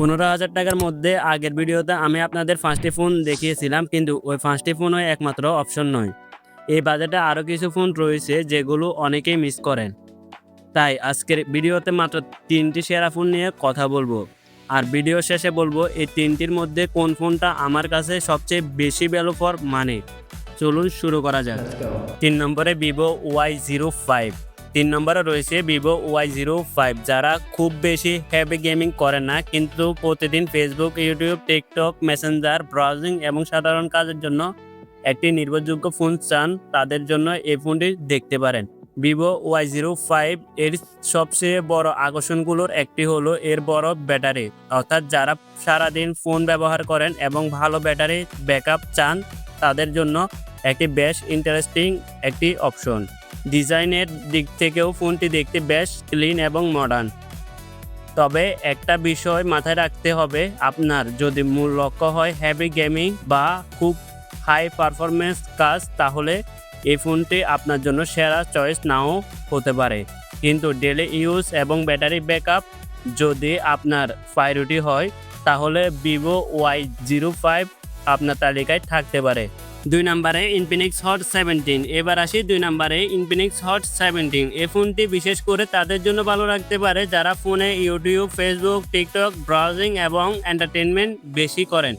15,000 টাকার মধ্যে আগের ভিডিওতে আমি আপনাদের 5টি ফোন দেখিয়েছিলাম, কিন্তু ওই 5টি ফোনই একমাত্র অপশন নয়। এই বাজেটে আরও কিছু ফোন রয়েছে যেগুলো অনেকেই মিস করেন। তাই আজকের ভিডিওতে মাত্র 3টি সেরা ফোন নিয়ে কথা বলবো। আর ভিডিও শেষে বলবো এই 3টির মধ্যে কোন ফোনটা আমার কাছে সবচেয়ে বেশি ভ্যালু ফর মানি। চলুন শুরু করা যাক। 3 নম্বরে ভিভো Y05। 3 নম্বরে রয়েছে ভিভো Y05। যারা খুব বেশি হেভি গেমিং করেন না, কিন্তু প্রতিদিন Facebook, YouTube, TikTok, Messenger, browsing এবং সাধারণ কাজের জন্য একটি নির্ভরযোগ্য ফোন চান, তাদের জন্য এই ফোনটি দেখতে পারেন। ভিভো Y05 এর সবচেয়ে বড় আকর্ষণগুলোর একটি হলো এর বড় ব্যাটারি। অর্থাৎ যারা সারাদিন ফোন ব্যবহার করেন এবং ভালো ব্যাটারি ব্যাকআপ চান, তাদের জন্য একটি বেশ ইন্টারেস্টিং একটি অপশন। ডিজাইনের দিক থেকেও ফোনটি দেখতে বেশ ক্লিন এবং মডার্ন। তবে একটা বিষয় মাথায় রাখতে হবে, আপনার যদি মূল লক্ষ্য হয় হেভি গেমিং বা খুব হাই পারফরমেন্স কাজ, তাহলে এই ফোনটি আপনার জন্য সেরা চয়েস নাও হতে পারে। কিন্তু ডেলি ইউজ এবং ব্যাটারি ব্যাকআপ যদি আপনার প্রায়োরিটি হয়, তাহলে ভিভো Y05 আপনার তালিকায় থাকতে পারে। 2 নম্বরে ইনফিনিক্স হট 17। এবার আসি 2 নম্বরে ইনফিনিক্স হট 17। এই ফোনটি বিশেষ করে তাদের জন্য ভালো রাখতে পারে যারা ফোনে ইউটিউব, ফেসবুক, টিকটক, ব্রাউজিং এবং এন্টারটেনমেন্ট বেশি করেন।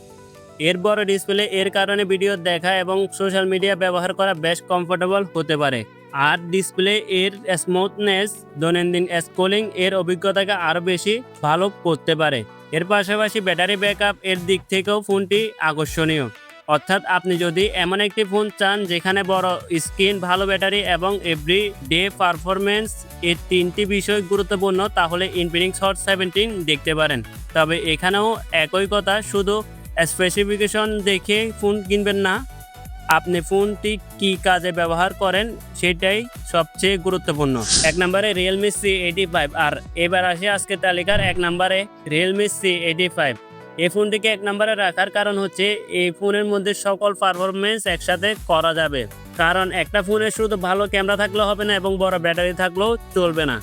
এর বড় ডিসপ্লে এর কারণে ভিডিও দেখা এবং সোশ্যাল মিডিয়া ব্যবহার করা বেশ কমফোর্টেবল হতে পারে। আর ডিসপ্লে এর স্মুথনেস দৈনন্দিন স্ক্রলিং এর অভিজ্ঞতাকে আরও বেশি ভালো করতে পারে। এর পাশাপাশি ব্যাটারি ব্যাকআপ এর দিক থেকেও ফোনটি আকর্ষণীয়। অর্থাৎ আপনি যদি এমন একটি ফোন চান যেখানে বড় স্ক্রিন, ভালো ব্যাটারি এবং এভরিডে পারফরমেন্স, এই 3টি বিষয় গুরুত্বপূর্ণ, তাহলে ইনফিনিক্স হট 17 দেখতে পারেন। তবে এখানেও একই কথা, শুধু স্পেসিফিকেশন দেখে ফোন কিনবেন না, আপনি ফোনটি কি কাজে ব্যবহার করেন সেটাই সবচেয়ে গুরুত্বপূর্ণ। 1 নম্বরে রিয়েলমি C85। আর এবার আসি আজকের তালিকার 1 নম্বরে রিয়েলমি C85। এই ফোনটিকে 1 নম্বরে রাখার কারণ হচ্ছে এই ফোনের মধ্যে সকল পারফরমেন্স একসাথে করা যাবে। কারণ একটা ফোনে শুধু ভালো ক্যামেরা থাকলে হবে না এবং বড় ব্যাটারি থাকলেও চলবে না।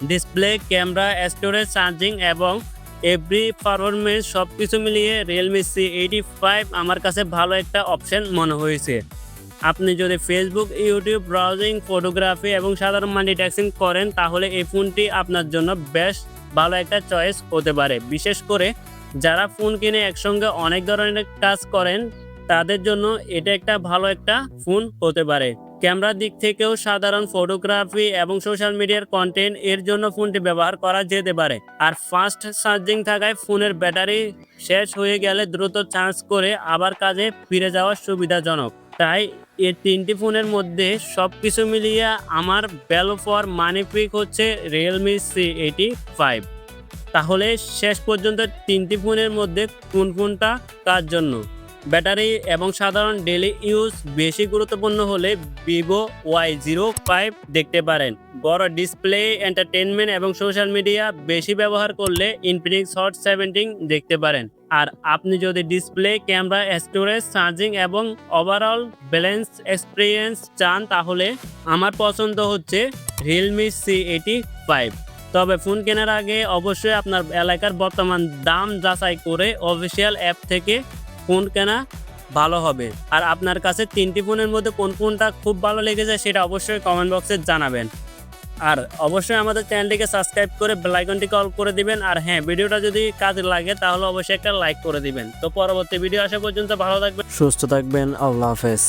ডিসপ্লে, ক্যামেরা, স্টোরেজ, চার্জিং এবং এভরি পারফরমেন্স সবকিছু মিলিয়ে রিয়েলমি C85 আমার কাছে ভালো একটা অপশন মনে হয়েছে। আপনি যদি ফেসবুক, ইউটিউব, ব্রাউজিং, ফটোগ্রাফি এবং সাধারণ মাল্টিটাস্কিং করেন, তাহলে এই ফোনটি আপনার জন্য বেশ ভালো একটা চয়েস হতে পারে। বিশেষ করে যারা ফোন কিনে একসঙ্গে অনেক ধরনের কাজ করেন, তাদের জন্য এটা একটা ভালো একটা ফোন হতে পারে। ক্যামেরার দিক থেকেও সাধারণ ফটোগ্রাফি এবং সোশ্যাল মিডিয়ার কন্টেন্ট এর জন্য ফোনটি ব্যবহার করা যেতে পারে। আর ফাস্ট চার্জিং থাকায় ফোনের ব্যাটারি শেষ হয়ে গেলে দ্রুত চার্জ করে আবার কাজে ফিরে যাওয়া সুবিধাজনক। তাই এই 3টি ফোনের মধ্যে সবকিছু মিলিয়ে আমার ভ্যালু ফর মানি পিক হচ্ছে রিয়েলমি C85। তাহলে শেষ পর্যন্ত 3টি ফোনের মধ্যে কোন ফোনটা কার জন্য? ব্যাটারি এবং সাধারণ ডেলি ইউজ বেশি গুরুত্বপূর্ণ হলে ভিভো Y05 দেখতে পারেন। বড় ডিসপ্লে, এন্টারটেনমেন্ট এবং সোশ্যাল মিডিয়া বেশি ব্যবহার করলে ইনফিনিক্স হট 17 দেখতে পারেন। আর আপনি যদি ডিসপ্লে, ক্যামেরা, স্টোরেজ, চার্জিং এবং ওভারঅল ব্যালেন্স এক্সপিরিয়েন্স চান, তাহলে আমার পছন্দ হচ্ছে রিয়েলমি C85। তবে ফোন কেনার আগে অবশ্যই আপনার এলাকার বর্তমান দাম যাচাই করে অফিসিয়াল অ্যাপ থেকে ফোন কেনা ভালো হবে। আর আপনার কাছে 3টি ফোনের মধ্যে কোন ফোনটা খুব ভালো লেগেছে সেটা অবশ্যই কমেন্ট বক্সে জানাবেন। আর অবশ্যই আমাদের চ্যানেলটিকে সাবস্ক্রাইব করে বেল আইকনটিকে অল করে দিবেন। আর হ্যাঁ, ভিডিওটা যদি কাজে লাগে তাহলে অবশ্যই একটা লাইক করে দিবেন। তো পরবর্তী ভিডিও আসা পর্যন্ত ভালো থাকবেন, সুস্থ থাকবেন। আল্লাহ হাফেজ।